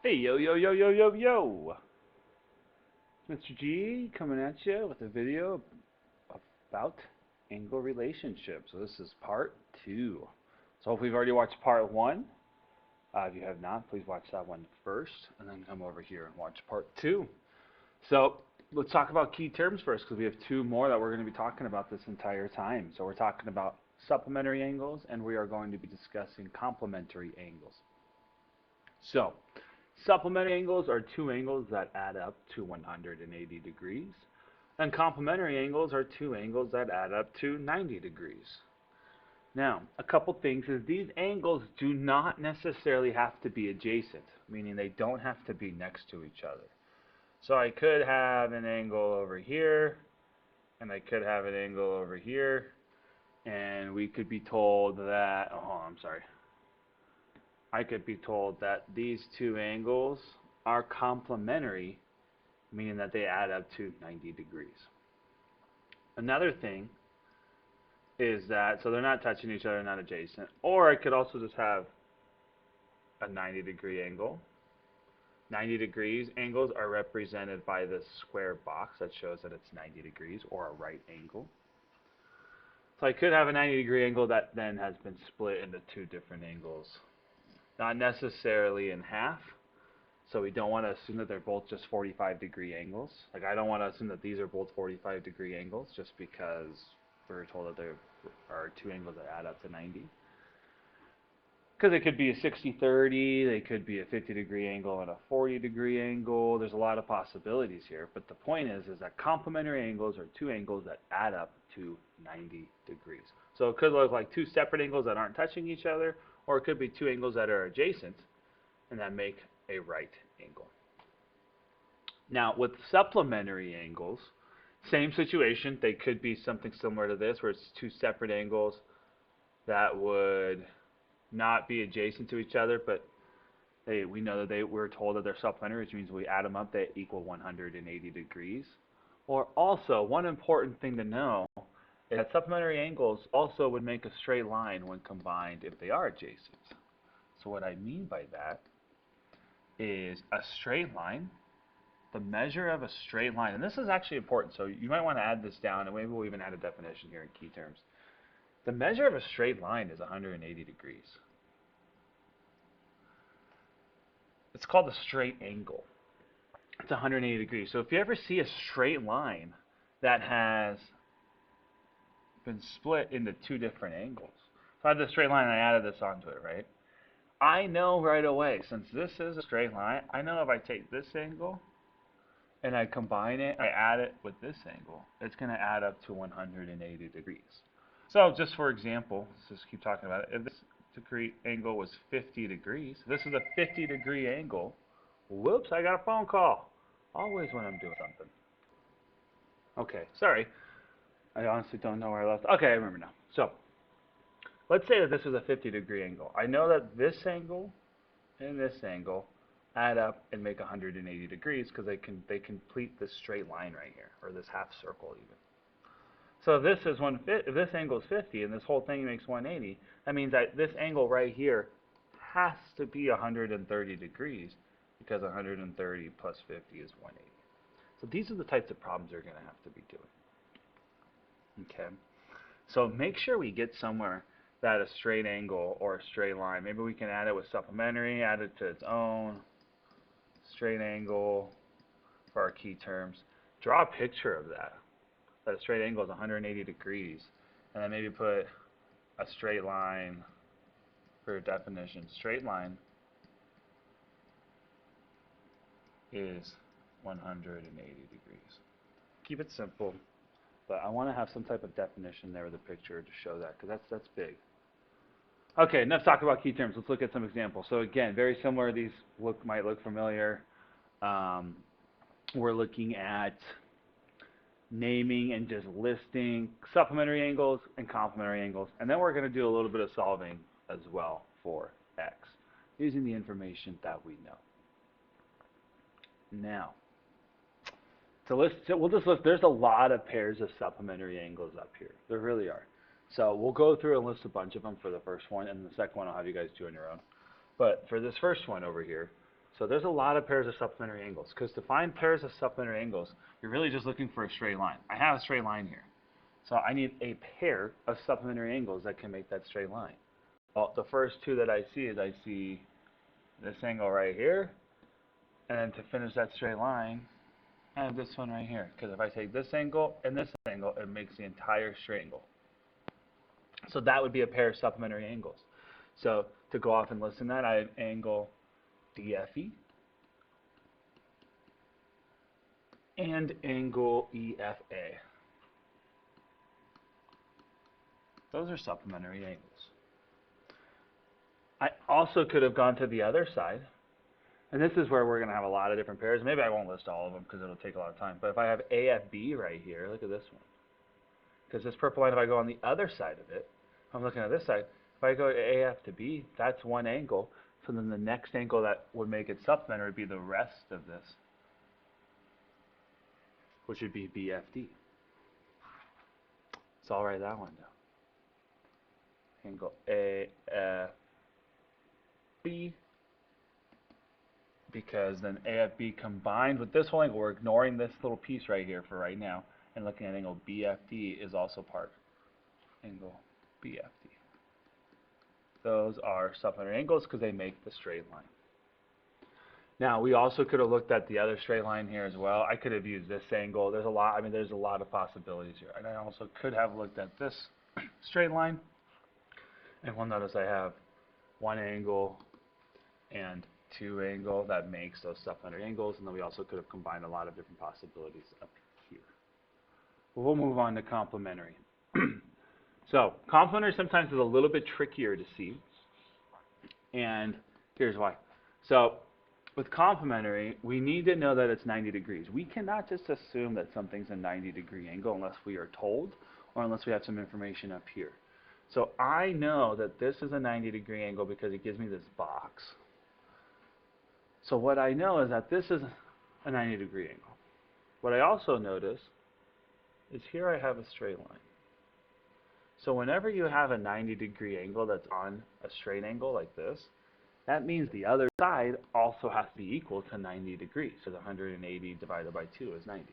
Hey, yo, yo, yo, yo, yo, yo. Mr. G coming at you with a video about angle relationships. So this is part two. So hopefully you've already watched part one. If you have not, please watch that one first and then come over here and watch part two. So let's talk about key terms first because we have two more that we're going to be talking about this entire time. So we're talking about supplementary angles and we are going to be discussing complementary angles. So supplementary angles are two angles that add up to 180 degrees, and complementary angles are two angles that add up to 90 degrees. Now, a couple things is these angles do not necessarily have to be adjacent, meaning they don't have to be next to each other. So I could have an angle over here, and I could have an angle over here, and we could be told that, oh, I'm sorry. I could be told that these two angles are complementary, meaning that they add up to 90 degrees. Another thing is that, so they're not touching each other, not adjacent. Or I could also just have a 90-degree angle. 90 degrees angles are represented by this square box that shows that it's 90 degrees or a right angle. So I could have a 90-degree angle that then has been split into two different angles. Not necessarily in half, so we don't want to assume that they're both just 45-degree angles. Like I don't want to assume that these are both 45-degree angles just because we're told that there are two angles that add up to 90. Because it could be a 60-30, they could be a 50-degree angle and a 40-degree angle. There's a lot of possibilities here, but the point is that complementary angles are two angles that add up to 90 degrees. So it could look like two separate angles that aren't touching each other, or it could be two angles that are adjacent and that make a right angle. Now, with supplementary angles, same situation. They could be something similar to this, where it's two separate angles that would not be adjacent to each other, but we know that we're told that they're supplementary, which means we add them up, they equal 180 degrees. Or also, one important thing to know is that supplementary angles also would make a straight line when combined if they are adjacent. So what I mean by that is a straight line, the measure of a straight line, and this is actually important, so you might want to add this down, and maybe we'll even add a definition here in key terms. The measure of a straight line is 180 degrees. It's called a straight angle. It's 180 degrees. So if you ever see a straight line that has been split into two different angles, so I had this straight line and I added this onto it, right? I know right away, since this is a straight line, I know if I take this angle and I combine it, I add it with this angle, it's going to add up to 180 degrees. So just for example, let's just keep talking about it. If this degree angle was 50 degrees, this is a 50-degree angle. Whoops, I got a phone call. Always when I'm doing something. Okay, sorry. I honestly don't know where I left. Okay, I remember now. So let's say that this is a 50-degree angle. I know that this angle and this angle add up and make 180 degrees because they complete this straight line right here, or this half circle even. So if this angle is 50 and this whole thing makes 180, that means that this angle right here has to be 130 degrees because 130 plus 50 is 180. So these are the types of problems you're going to have to be doing. Okay. So make sure we get somewhere that a straight angle or a straight line, maybe we can add it with supplementary, add it to its own, straight angle for our key terms. Draw a picture of that a straight angle is 180 degrees, and then maybe put a straight line for definition. Straight line is 180 degrees. Keep it simple, but I want to have some type of definition there with a picture to show that, because that's big. Okay, enough talk about key terms. Let's look at some examples. So again, very similar. These might look familiar. We're looking at naming and just listing supplementary angles and complementary angles. And then we're going to do a little bit of solving as well for x using the information that we know. Now, we'll just list, there's a lot of pairs of supplementary angles up here. There really are. So we'll go through and list a bunch of them for the first one, and the second one I'll have you guys do on your own. But for this first one over here, So there's a lot of pairs of supplementary angles, because to find pairs of supplementary angles, you're really just looking for a straight line. I have a straight line here. So I need a pair of supplementary angles that can make that straight line. Well, the first two that I see is I see this angle right here, and then to finish that straight line, I have this one right here. Because if I take this angle and this angle, it makes the entire straight angle. So that would be a pair of supplementary angles. So to go off and listen to that, I have angle DFE and angle EFA. Those are supplementary angles. I also could have gone to the other side, and this is where we're going to have a lot of different pairs. Maybe I won't list all of them because it'll take a lot of time. But if I have AFB right here, look at this one. Because this purple line, if I go on the other side of it, I'm looking at this side. If I go AF to B, that's one angle. So then the next angle that would make it supplementary would be the rest of this, which would be BFD. So I'll write that one down. Angle AFB, because then AFB combined with this whole angle, we're ignoring this little piece right here for right now, and looking at angle BFD is also part angle BFD. Those are supplementary angles because they make the straight line. Now we also could have looked at the other straight line here as well. I could have used this angle. There's a lot. I mean, there's a lot of possibilities here. And I also could have looked at this straight line, and we'll notice I have one angle and two angle that makes those supplementary angles, and then we also could have combined a lot of different possibilities up here. Well, we'll move on to complementary. So complementary sometimes is a little bit trickier to see, and here's why. So with complementary, we need to know that it's 90 degrees. We cannot just assume that something's a 90-degree angle unless we are told or unless we have some information up here. So I know that this is a 90-degree angle because it gives me this box. So what I know is that this is a 90-degree angle. What I also notice is here I have a straight line. So whenever you have a 90-degree angle that's on a straight angle like this, that means the other side also has to be equal to 90 degrees. So 180 divided by 2 is 90.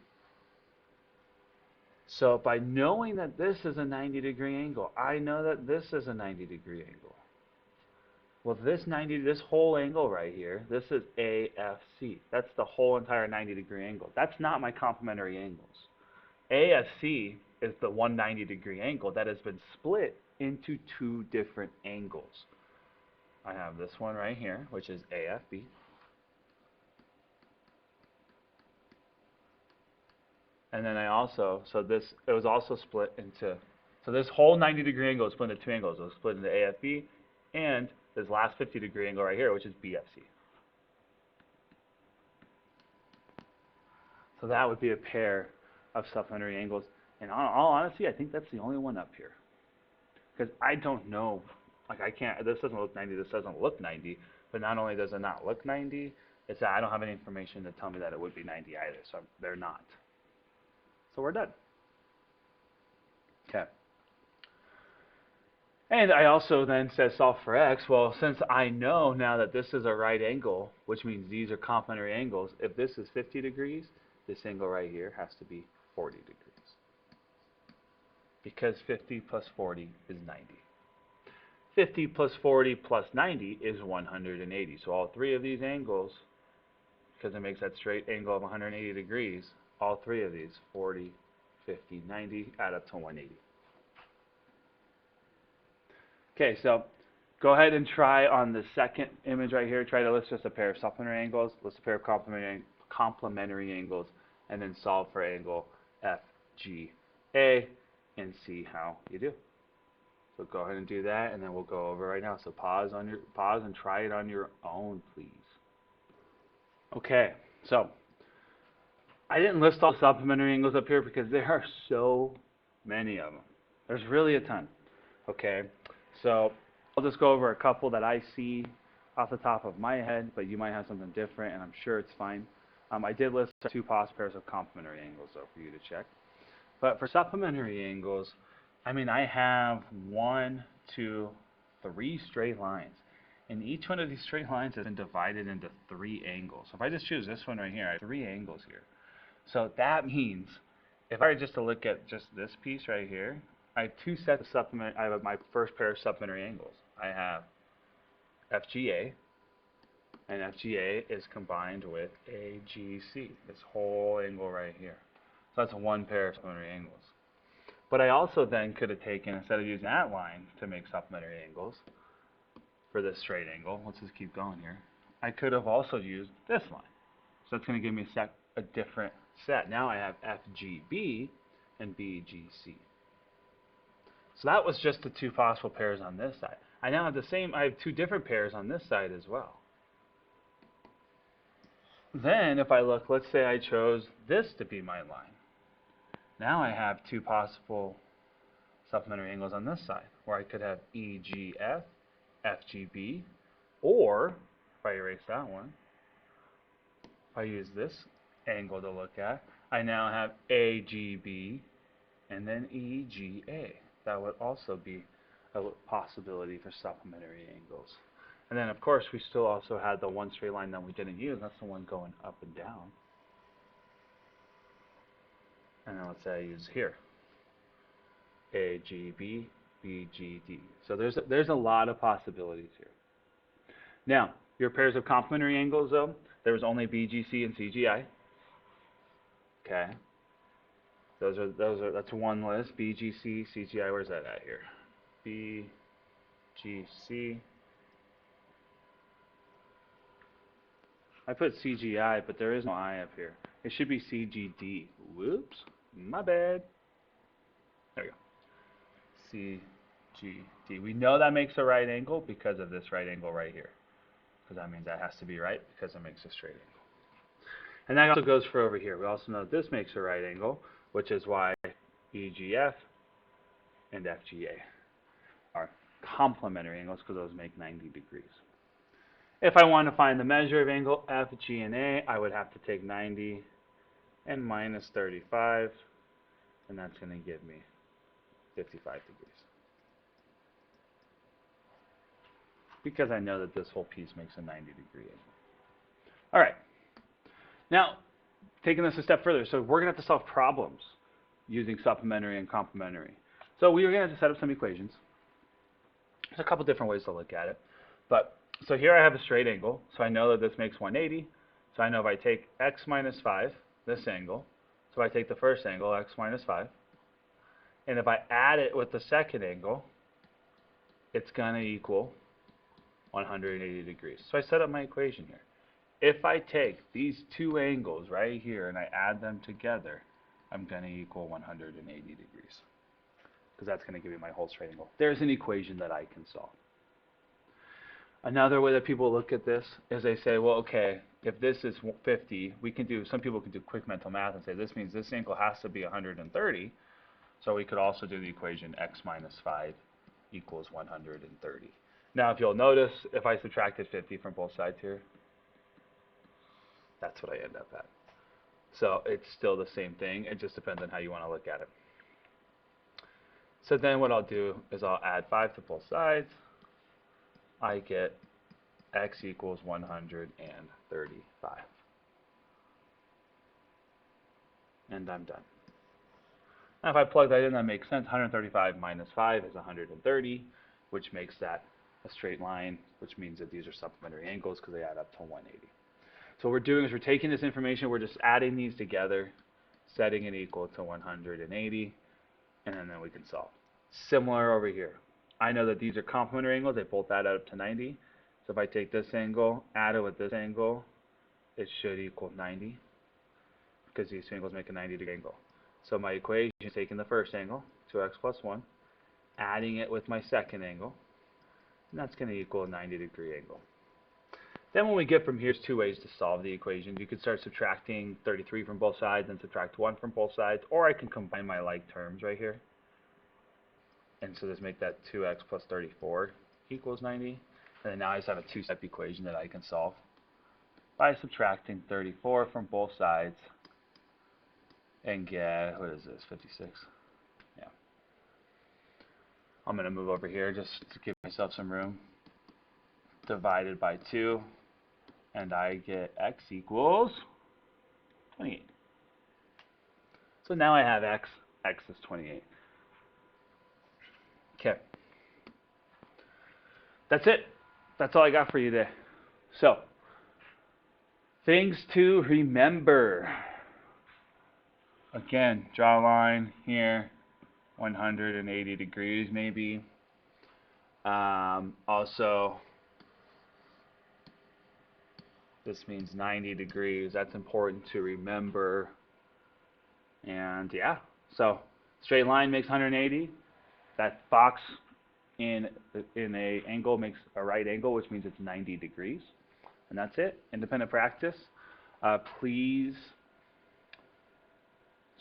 So by knowing that this is a 90-degree angle, I know that this is a 90-degree angle. Well, this whole angle right here, this is AFC. That's the whole entire 90-degree angle. That's not my complementary angles. AFC is the 190-degree angle that has been split into two different angles. I have this one right here, which is AFB. And then I also, it was also split into, so this whole 90-degree angle is split into two angles. It was split into AFB and this last 50-degree angle right here, which is BFC. So that would be a pair of supplementary angles. And in all honesty, I think that's the only one up here. Because I don't know, like I can't, this doesn't look 90, this doesn't look 90, but not only does it not look 90, it's that I don't have any information to tell me that it would be 90 either, so they're not. So we're done. Okay. And I also then said solve for x. Well, since I know now that this is a right angle, which means these are complementary angles, if this is 50 degrees, this angle right here has to be 40 degrees. Because 50 plus 40 is 90. 50 plus 40 plus 90 is 180. So all three of these angles, because it makes that straight angle of 180 degrees, all three of these, 40, 50, 90, add up to 180. Okay, so go ahead and try on the second image right here, try to list just a pair of supplementary angles, list a pair of complementary angles, and then solve for angle FGA and see how you do. So go ahead and do that, and then we'll go over right now. So pause and try it on your own, please. Okay, so I didn't list all the supplementary angles up here because there are so many of them. There's really a ton. Okay, so I'll just go over a couple that I see off the top of my head, but you might have something different, and I'm sure it's fine. I did list two possible pairs of complementary angles, though, for you to check. But for supplementary angles, I mean, I have 1, 2, 3 straight lines. And each one of these straight lines has been divided into 3 angles. So if I just choose this one right here, I have 3 angles here. So that means, if I were just to look at just this piece right here, I have 2 sets of supplementary, I have my first pair of supplementary angles. I have FGA, and FGA is combined with AGC, this whole angle right here. So that's 1 pair of supplementary angles. But I also then could have taken, instead of using that line to make supplementary angles for this straight angle, let's just keep going here, I could have also used this line. So that's going to give me a different set. Now I have FGB and BGC. So that was just the 2 possible pairs on this side. I now have I have 2 different pairs on this side as well. Then if I look, let's say I chose this to be my line. Now I have 2 possible supplementary angles on this side, where I could have EGF, FGB, or if I erase that one, if I use this angle to look at, I now have AGB and then EGA. That would also be a possibility for supplementary angles. And then of course we still also had the 1 straight line that we didn't use. That's the one going up and down. And then let's say I use here AGB, BGD. So there's a lot of possibilities here. Now, your pairs of complementary angles though, there was only BGC and CGI. Okay. That's one list. BGC, CGI, where's that at here? BGC. I put CGI, but there is no I up here. It should be CGD. Whoops, my bad. There we go. CGD. We know that makes a right angle because of this right angle right here. Because that means that has to be right because it makes a straight angle. And that also goes for over here. We also know this makes a right angle, which is why EGF and FGA are complementary angles because those make 90 degrees. If I want to find the measure of angle FG and A, I would have to take 90 and minus 35, and that's going to give me 55 degrees. Because I know that this whole piece makes a 90 degree angle. All right. Now, taking this a step further, so we're going to have to solve problems using supplementary and complementary. So we are going to have to set up some equations. There's a couple different ways to look at it. So here I have a straight angle, so I know that this makes 180. So I know if I take x minus 5, this angle, so I take the first angle, x minus 5, and if I add it with the second angle, it's going to equal 180 degrees. So I set up my equation here. If I take these 2 angles right here and I add them together, I'm going to equal 180 degrees. Because that's going to give me my whole straight angle. There's an equation that I can solve. Another way that people look at this is they say, well, okay, if this is 50, some people can do quick mental math and say this means this angle has to be 130. So we could also do the equation x minus 5 equals 130. Now, if you'll notice, if I subtracted 50 from both sides here, that's what I end up at. So it's still the same thing. It just depends on how you want to look at it. So then what I'll do is I'll add 5 to both sides. I get x equals 135. And I'm done. Now if I plug that in, that makes sense. 135 minus 5 is 130, which makes that a straight line, which means that these are supplementary angles because they add up to 180. So what we're doing is we're taking this information, we're just adding these together, setting it equal to 180, and then we can solve. Similar over here. I know that these are complementary angles, they both add up to 90. So if I take this angle, add it with this angle, it should equal 90, because these two angles make a 90 degree angle. So my equation is taking the first angle, 2x plus 1, adding it with my second angle, and that's going to equal a 90 degree angle. Then when we get from here, there's 2 ways to solve the equation. You could start subtracting 33 from both sides and subtract 1 from both sides, or I can combine my like terms right here. And so just make that 2x plus 34 equals 90. And then now I just have a 2-step equation that I can solve by subtracting 34 from both sides and get, what is this, 56? Yeah. I'm going to move over here just to give myself some room. divided by 2, and I get x equals 28. So now I have x is 28. Okay. That's it. That's all I got for you today. So, things to remember. Again, draw a line here, 180 degrees maybe. Also, this means 90 degrees. That's important to remember. And yeah, so straight line makes 180. That box in a angle makes a right angle, which means it's 90 degrees. And that's it. Independent practice. Please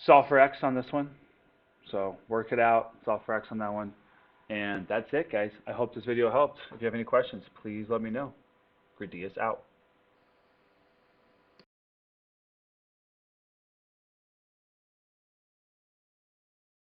solve for x on this one. So work it out, solve for x on that one. And that's it, guys. I hope this video helped. If you have any questions, please let me know. Gradius out.